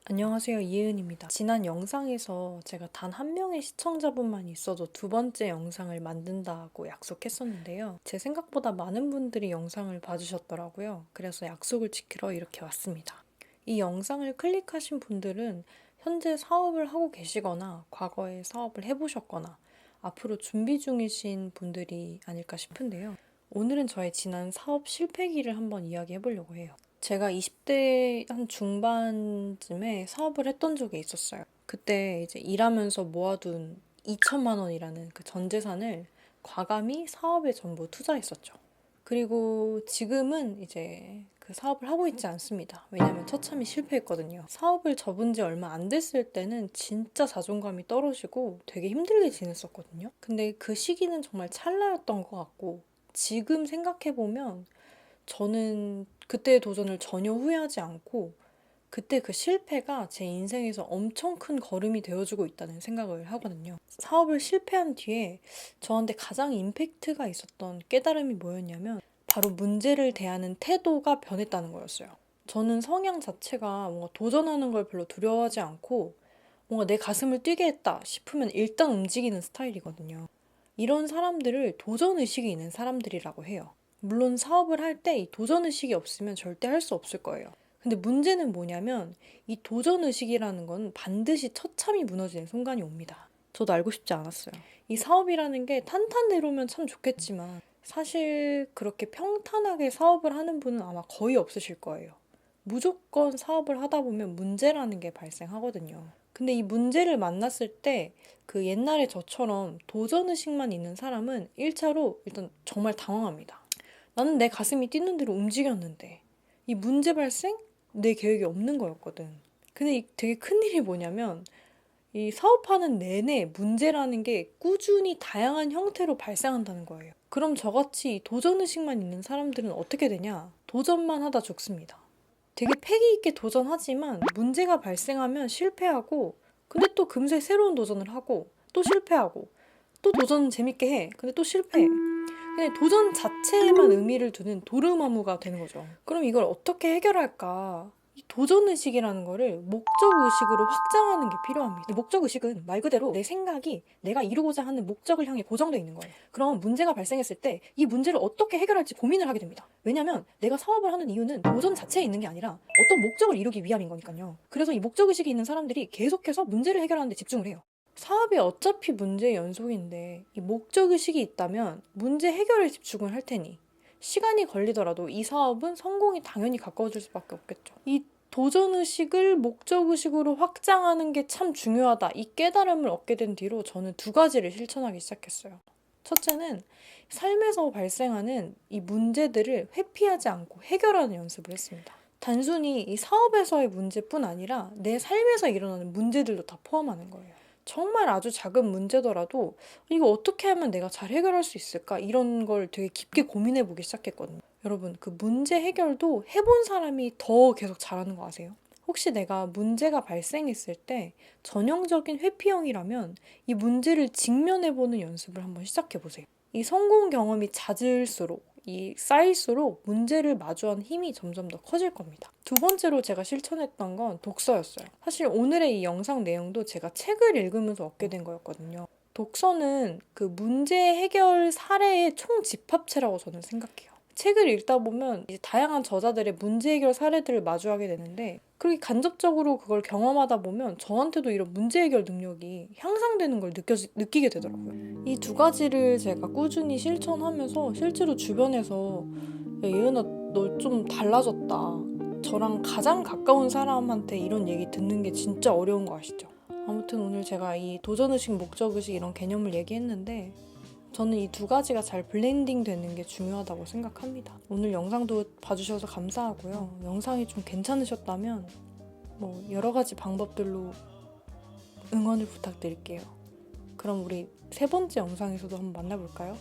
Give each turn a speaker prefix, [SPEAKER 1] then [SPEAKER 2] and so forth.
[SPEAKER 1] 안녕하세요, 이혜은입니다. 지난 영상에서 제가 단 한 명의 시청자분만 있어도 두 번째 영상을 만든다고 약속했었는데요. 제 생각보다 많은 분들이 영상을 봐주셨더라고요. 그래서 약속을 지키러 이렇게 왔습니다. 이 영상을 클릭하신 분들은 현재 사업을 하고 계시거나 과거에 사업을 해보셨거나 앞으로 준비 중이신 분들이 아닐까 싶은데요. 오늘은 저의 지난 사업 실패기를 한번 이야기해 보려고 해요. 제가 20대 한 중반쯤에 사업을 했던 적이 있었어요. 그때 이제 일하면서 모아둔 2천만 원이라는 그 전 재산을 과감히 사업에 전부 투자했었죠. 그리고 지금은 이제 그 사업을 하고 있지 않습니다. 왜냐면 처참히 실패했거든요. 사업을 접은 지 얼마 안 됐을 때는 진짜 자존감이 떨어지고 되게 힘들게 지냈었거든요. 근데 그 시기는 정말 찰나였던 것 같고 지금 생각해보면 저는 그때의 도전을 전혀 후회하지 않고 그때 그 실패가 제 인생에서 엄청 큰 걸음이 되어주고 있다는 생각을 하거든요. 사업을 실패한 뒤에 저한테 가장 임팩트가 있었던 깨달음이 뭐였냐면 바로 문제를 대하는 태도가 변했다는 거였어요. 저는 성향 자체가 뭔가 도전하는 걸 별로 두려워하지 않고 뭔가 내 가슴을 뛰게 했다 싶으면 일단 움직이는 스타일이거든요. 이런 사람들을 도전의식이 있는 사람들이라고 해요. 물론 사업을 할 때 이 도전의식이 없으면 절대 할 수 없을 거예요. 근데 문제는 뭐냐면 이 도전의식이라는 건 반드시 처참히 무너지는 순간이 옵니다. 저도 알고 싶지 않았어요. 이 사업이라는 게 탄탄대로면 참 좋겠지만 사실 그렇게 평탄하게 사업을 하는 분은 아마 거의 없으실 거예요. 무조건 사업을 하다 보면 문제라는 게 발생하거든요. 근데 이 문제를 만났을 때 그 옛날에 저처럼 도전의식만 있는 사람은 1차로 일단 정말 당황합니다. 나는 내 가슴이 뛰는 대로 움직였는데 이 문제 발생? 내 계획이 없는 거였거든. 근데 되게 큰일이 뭐냐면 이 사업하는 내내 문제라는 게 꾸준히 다양한 형태로 발생한다는 거예요. 그럼 저같이 도전의식만 있는 사람들은 어떻게 되냐? 도전만 하다 죽습니다. 되게 패기 있게 도전하지만 문제가 발생하면 실패하고 근데 또 금세 새로운 도전을 하고 또 실패하고 또 도전 재밌게 해. 근데 또 실패해. 그냥 도전 자체에만 의미를 두는 도루마무가 되는 거죠. 그럼 이걸 어떻게 해결할까? 이 도전의식이라는 거를 목적의식으로 확장하는 게 필요합니다. 이 목적의식은 말 그대로 내 생각이 내가 이루고자 하는 목적을 향해 고정되어 있는 거예요. 그럼 문제가 발생했을 때 이 문제를 어떻게 해결할지 고민을 하게 됩니다. 왜냐면 내가 사업을 하는 이유는 도전 자체에 있는 게 아니라 어떤 목적을 이루기 위함인 거니까요. 그래서 이 목적의식이 있는 사람들이 계속해서 문제를 해결하는 데 집중을 해요. 사업이 어차피 문제의 연속인데 이 목적의식이 있다면 문제 해결에 집중을 할 테니 시간이 걸리더라도 이 사업은 성공이 당연히 가까워질 수밖에 없겠죠. 이 도전의식을 목적의식으로 확장하는 게 참 중요하다. 이 깨달음을 얻게 된 뒤로 저는 두 가지를 실천하기 시작했어요. 첫째는 삶에서 발생하는 이 문제들을 회피하지 않고 해결하는 연습을 했습니다. 단순히 이 사업에서의 문제뿐 아니라 내 삶에서 일어나는 문제들도 다 포함하는 거예요. 정말 아주 작은 문제더라도 이거 어떻게 하면 내가 잘 해결할 수 있을까? 이런 걸 되게 깊게 고민해 보기 시작했거든요. 여러분, 그 문제 해결도 해본 사람이 더 계속 잘하는 거 아세요? 혹시 내가 문제가 발생했을 때 전형적인 회피형이라면 이 문제를 직면해보는 연습을 한번 시작해보세요. 이 성공 경험이 잦을수록 이 쌓일수록 문제를 마주한 힘이 점점 더 커질 겁니다. 두 번째로 제가 실천했던 건 독서였어요. 사실 오늘의 이 영상 내용도 제가 책을 읽으면서 얻게 된 거였거든요. 독서는 그 문제 해결 사례의 총집합체라고 저는 생각해요. 책을 읽다 보면 이제 다양한 저자들의 문제 해결 사례들을 마주하게 되는데 그렇게 간접적으로 그걸 경험하다 보면 저한테도 이런 문제 해결 능력이 향상되는 걸 느끼게 되더라고요. 이 두 가지를 제가 꾸준히 실천하면서 실제로 주변에서 야, 예은아, 너 좀 달라졌다. 저랑 가장 가까운 사람한테 이런 얘기 듣는 게 진짜 어려운 거 아시죠? 아무튼 오늘 제가 이 도전의식, 목적의식 이런 개념을 얘기했는데 저는 이 두 가지가 잘 블렌딩 되는 게 중요하다고 생각합니다. 오늘 영상도 봐주셔서 감사하고요. 영상이 좀 괜찮으셨다면 뭐 여러 가지 방법들로 응원을 부탁드릴게요. 그럼 우리 세 번째 영상에서도 한번 만나볼까요?